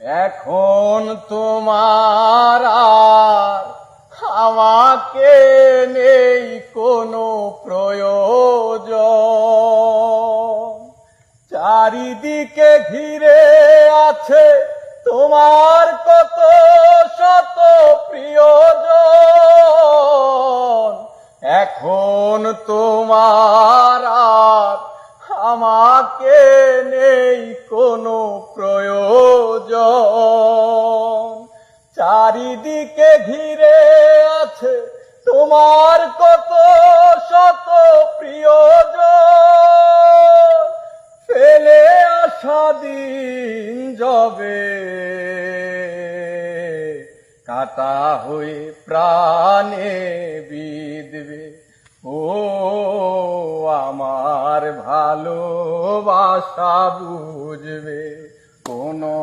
এখন তোমার আর আমাকে নেই কোনো প্রয়োজন। চারিদিকে ঘিরে আছে তোমার কত শত প্রিয়জন। এখন তোমার আর আমাকে নেই কোনো প্রয়োজন। চারিদিকে ঘিরে আছে তোমার কত শত প্রিয়জন। ফেলে আসা দিন যবে কাঁটা হয়ে প্রাণে বিঁধবে। ও আমার ভালোবাসা বুঝবে কোনো